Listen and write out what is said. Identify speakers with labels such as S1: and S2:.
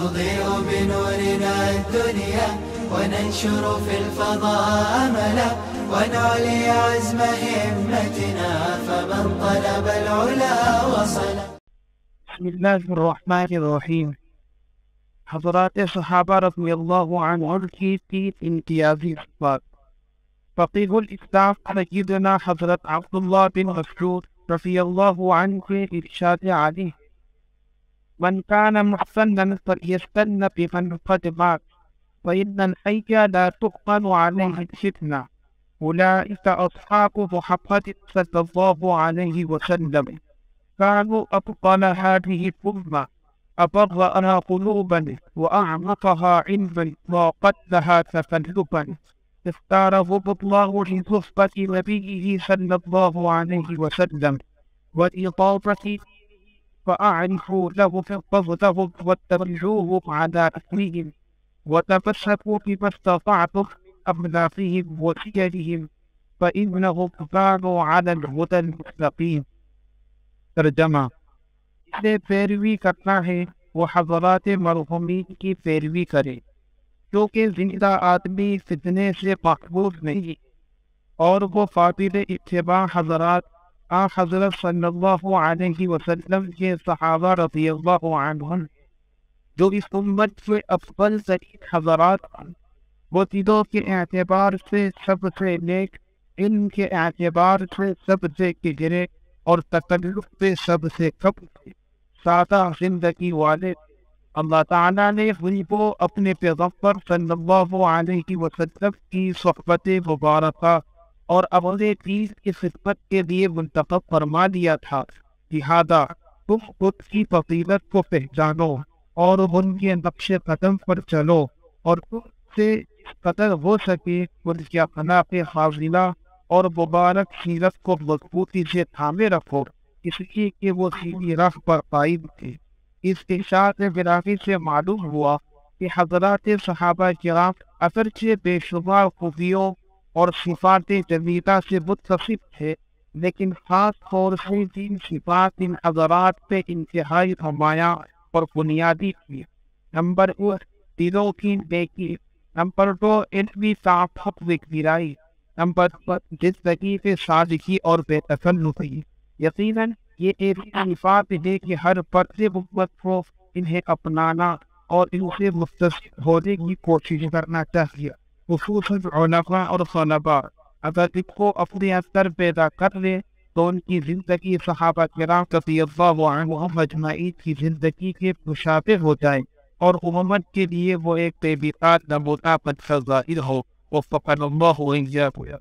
S1: نضيء بنورنا الدنيا وننشر في الفضاء أملا ونعلي عزم همتنا فمن طلب العلا وصل.
S2: بسم الله الرحمن الرحیم. حضرات صحابہ رضی اللہ عنہم کی 3 امتیازی صفات. فقیہ الاسلام سیدنا حضرت عبداللہ بن مسعود رضی اللہ عنہ کے ارشاد عالی: من كان محسنا فليستن بمن قد مات فإن الحي لا تؤمن عليه الفتنة أولئك أصحاب محمد صلى الله عليه وسلم كانوا أفضل هذه الأمة أبرأها قلوبا وأعمقها علما وأقلها تكلفا اختارهم الله لصحبة نبيه صلى الله عليه وسلم وإضافة فأعرفوا له فضلهم واتبعوهم على أثرهم وتمسكوا بما استطعتم أخلاقهم وسيرهم فإنهم كانوا على الهدى المستقيم. ترجمہ: جسے پیروی کرنا ہے وہ حضرات مرحومین کی پیروی کرے، کیونکہ زندہ آدمی فتنے سے محفوظ نہیں، اور وہ قابل اتباع حضرات حضرت صلی اللہ علیہ وسلم کے صحابہ رضی اللہ عنہم جو اس امت کے افضل ترین حضرات ہیں. وہ دلوں کے اعتبار سے سب سے نیک، علم کے اعتبار سے سب سے گہرے اور تکلف سے سب سے کم تھے، سادہ زندگی والے. اللہ تعالیٰ نے ان کو اپنے پیغمبر صلی اللہ علیہ وسلم کی صحبت مبارکہ اور اپنے دین کی خدمت کے لیے منتخب فرما دیا تھا. لہذا تم خود کی فضیلت کو پہچانو اور ان کے نقش قدم پر چلو، اور تم سے اس قدر ہو سکے ان کے اخلاق فاضلہ اور مبارک سیرت کو مضبوطی سے تھامے رکھو، اس لیے کہ وہ سیدھی راہ پر قائم تھے. اس ارشاد براقی سے معلوم ہوا کہ حضرات صحابہ کرام اگرچہ بے شمار خوبیوں اور صفات جمیلہ سے متصف تھے، لیکن خاص طور سے 3 صفات ان حضرات پہ انتہائی نمایاں اور بنیادی تھی. نمبر 1 دلوں کی نیکی، نمبر 2 علمی تعفف و گہرائی، نمبر 3 زندگی سے سادگی اور بے تکلفی. یقیناً یہ ایسی صفات ہے کہ ہر فرد امت کو انہیں اپنانا اور ان سے متصف ہونے کی کوشش کرنا چاہیے. خصوصاً علماء اور طلباء اگر ان کو اپنے اندر پیدا کر لیں تو ان کی زندگی صحابہ کرام رضی اللہ عنہم اجمعین کی زندگی کے مشابہ ہو جائے اور امت کے لیے وہ ایک بے مثال نمونہ بن کر ظاہر ہو. وفقنا اللہ وإياكم.